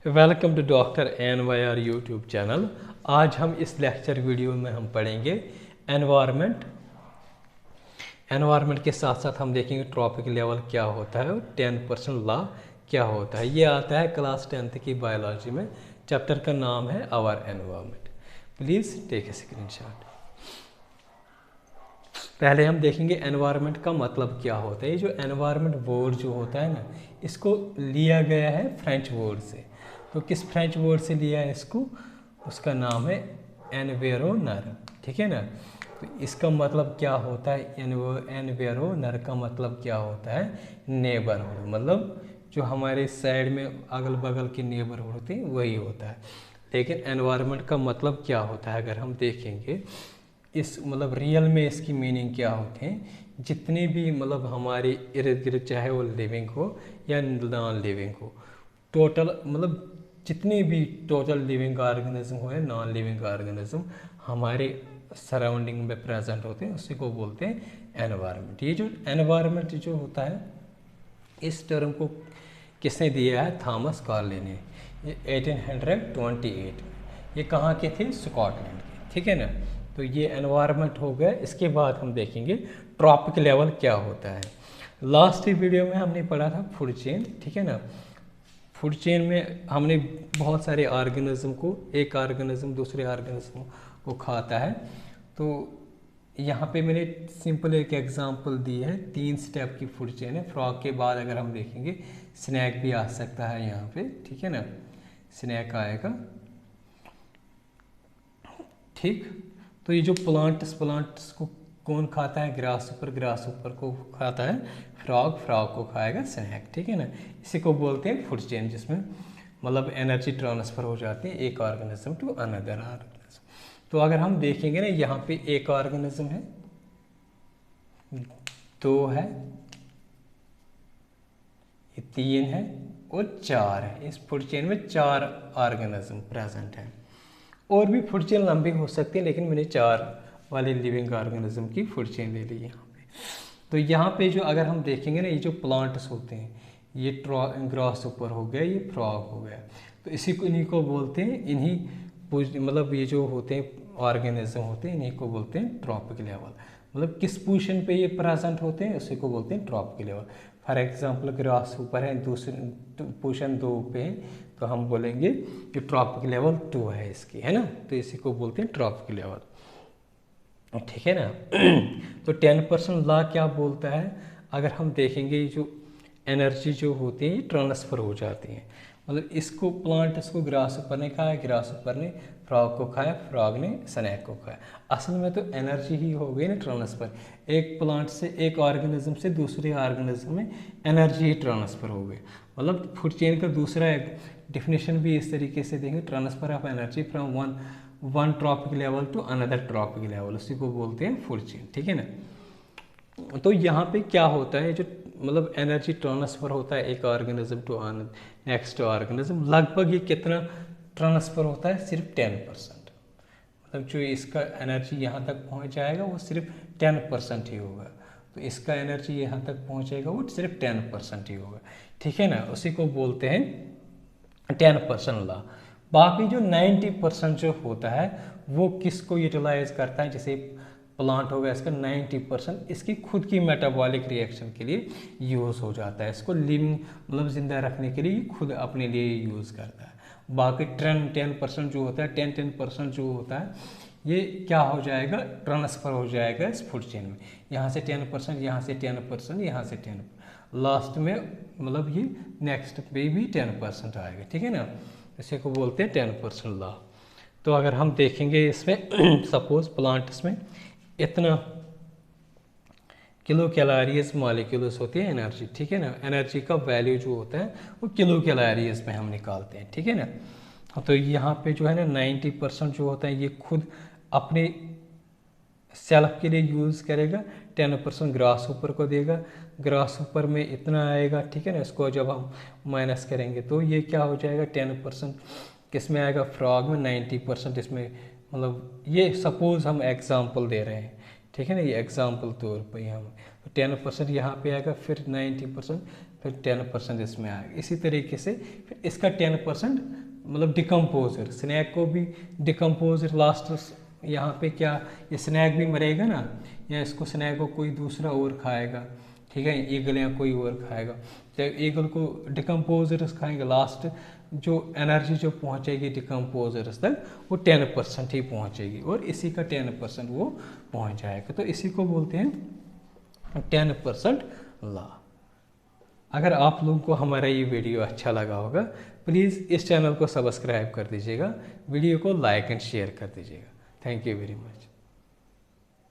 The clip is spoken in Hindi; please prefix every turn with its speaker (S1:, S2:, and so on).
S1: Welcome to doctor NYR YouTube channel. आज हम इस लेक्चर वीडियो में हम पढ़ेंगे एनवायरनमेंट। एनवायरनमेंट के साथ साथ हम देखेंगे ट्रॉपिक लेवल क्या होता है और 10% लॉ क्या होता है। ये आता है क्लास 10th की बायोलॉजी में। चैप्टर का नाम है our environment. Please take a screenshot. पहले हम देखेंगे एनवायरनमेंट का मतलब क्या होता है। ये जो एनवायरनमेंट वर्ड जो होता है ना, इसको लिया गया है फ्रेंच वर्ड से। तो किस फ्रेंच वर्ड से लिया है इसको? उसका नाम है एनवायरोनर। ठीक है ना। तो इसका मतलब क्या होता है? एनवायरोनर का मतलब क्या होता है? नेबरहुड, मतलब जो हमारे साइड में अगल बगल के नेबरहुड होते हैं वही होता है। लेकिन एनवायरनमेंट का मतलब क्या होता है अगर हम देखेंगे इस मतलब रियल में इसकी मीनिंग क्या होते हैं? जितने भी मतलब हमारे इर्द गिर्द, चाहे वो लिविंग हो या नॉन लिविंग हो, टोटल मतलब जितने भी टोटल लिविंग ऑर्गेनिज्म हो या नॉन लिविंग ऑर्गेनिज्म हमारे सराउंडिंग में प्रेजेंट होते हैं, उसी को बोलते हैं एनवायरनमेंट। ये जो एनवायरनमेंट जो होता है, इस टर्म को किसने दिया है? थॉमस कार्ले ने। ये 1828 में। ये कहाँ के थे? स्कॉटलैंड के। ठीक है ना। तो ये एनवायरनमेंट हो गया। इसके बाद हम देखेंगे ट्रॉपिक लेवल क्या होता है। लास्ट वीडियो में हमने पढ़ा था फूड चेन। ठीक है ना। फूड चेन में हमने बहुत सारे ऑर्गेनिज्म को, एक ऑर्गेनिज्म दूसरे ऑर्गेनिज्म को खाता है। तो यहाँ पे मैंने सिंपल एक एग्जांपल दी है। 3 स्टेप की फूड चेन है। फ्रॉग के बाद अगर हम देखेंगे स्नैक भी आ सकता है यहाँ पे। ठीक है ना, स्नैक आएगा। ठीक। तो ये जो प्लांट्स को कौन खाता है? ग्रास ऊपर को खाता है फ्रॉग को खाएगा स्नैक। ठीक है ना। इसी को बोलते हैं फूड चेन, जिसमें मतलब एनर्जी ट्रांसफ़र हो जाती है एक ऑर्गेनिज्म टू अनदर ऑर्गेनिज्म। तो अगर हम देखेंगे ना, यहाँ पे एक ऑर्गेनिज्म है, 2 है, ये 3 है और 4 है। इस फूड चेन में 4 ऑर्गेनिज्म प्रेजेंट है। और भी फूड चेन लंबी हो सकती है, लेकिन मैंने 4 वाले लिविंग ऑर्गेनिज्म की फूड चेन ले ली यहाँ पे। तो यहाँ पे जो अगर हम देखेंगे ना, ये जो प्लांट्स होते हैं, ये ग्रास ऊपर हो गया, ये फ्रॉग हो गया। तो इन्हीं को बोलते हैं, मतलब ये जो होते हैं ऑर्गेनिज्म होते हैं, इन्हीं को बोलते हैं ट्रॉपिक लेवल। मतलब किस पोजीशन पे ये प्रेजेंट होते हैं, उसी को बोलते हैं trophic level. For example grass ऊपर है, दूसरे पोजीशन 2 पे है, तो हम बोलेंगे कि ट्रॉपिक लेवल 2 है इसकी, है ना। तो इसी को बोलते हैं ट्रॉपिक लेवल। ठीक है ना। तो 10% लॉ क्या बोलता है? अगर हम देखेंगे जो एनर्जी जो होती है ये ट्रांसफ़र हो जाती है। मतलब इसको प्लांट को ग्रास ऊपर ने खाया, ग्रास ऊपर ने फ्रॉग को खाया, फ्रॉग ने स्नैक को खाया। असल में तो एनर्जी ही हो गई ना ट्रांसफ़र। एक प्लांट से एक ऑर्गेनिज्म से दूसरे ऑर्गेनिज्म में एनर्जी ही ट्रांसफ़र हो गई। मतलब फूड चेन का दूसरा एक डिफिनेशन भी इस तरीके से देंगे, transfer of energy from one trophic level to another trophic level, उसी को बोलते हैं फूड चेन। ठीक है ना। तो यहाँ पे क्या होता है, जो मतलब एनर्जी ट्रांसफ़र होता है एक ऑर्गेनिज्म टू नेक्स्ट ऑर्गेनिज्म, लगभग ये कितना ट्रांसफ़र होता है? सिर्फ 10%। मतलब जो इसका एनर्जी यहाँ तक पहुँच जाएगा वो सिर्फ 10% ही होगा। तो इसका एनर्जी यहाँ तक पहुँचेगा वो सिर्फ 10% ही होगा। ठीक है ना। उसी को बोलते हैं 10% लॉ। बाकी जो 90% जो होता है वो किसको यूटिलाइज करता है? जैसे प्लांट होगा, इसका 90% इसकी खुद की मेटाबॉलिक रिएक्शन के लिए यूज़ हो जाता है। इसको लिविंग मतलब ज़िंदा रखने के लिए खुद अपने लिए यूज़ करता है। बाकी 10% जो होता है, 10% जो होता है, ये क्या हो जाएगा? ट्रांसफ़र हो जाएगा इस फूड चेन में। यहाँ से 10%, यहाँ से 10%, यहाँ से 10%, लास्ट में मतलब ये नेक्स्ट पे भी 10% आएगा। ठीक है ना। इसी को बोलते हैं 10% लॉ। तो अगर हम देखेंगे इसमें सपोज प्लांट्स में इतना किलो कैलोरीज मॉलिक्यूल्स होती है एनर्जी। ठीक है ना। एनर्जी का वैल्यू जो होता है वो किलो कैलोरीज में हम निकालते हैं। ठीक है ना। तो यहाँ पे जो है ना 90% जो होता है ये खुद अपने सेल्फ के लिए यूज़ करेगा। 10% ग्रास ऊपर को देगा, ग्रास ऊपर में इतना आएगा। ठीक है ना। इसको जब हम माइनस करेंगे तो ये क्या हो जाएगा? 10% किस में आएगा? फ्रॉग में। 90% इसमें, मतलब ये सपोज हम एग्जांपल दे रहे हैं। ठीक है ना। ये एग्जांपल तौर पर हम 10% यहाँ पे आएगा, फिर 90% फिर 10% इसमें आएगा। इसी तरीके से फिर इसका 10% मतलब डिकम्पोजर, स्नैक को भी डिकम्पोजर लास्ट यहाँ पे क्या, ये स्नैक भी मरेगा ना, या इसको स्नैक को कोई दूसरा और खाएगा, ठीक है, ईगल या कोई और खाएगा, चाहे ईगल को डिकम्पोजर्स खाएंगे, लास्ट जो एनर्जी जो पहुँचेगी डिकम्पोजर्स तक वो 10% ही पहुँचेगी, और इसी का 10% वो पहुँच जाएगा। तो इसी को बोलते हैं 10% लॉ। अगर आप लोगों को हमारा ये वीडियो अच्छा लगा होगा, प्लीज़ इस चैनल को सब्सक्राइब कर दीजिएगा, वीडियो को लाइक एंड शेयर कर दीजिएगा। Thank you very much.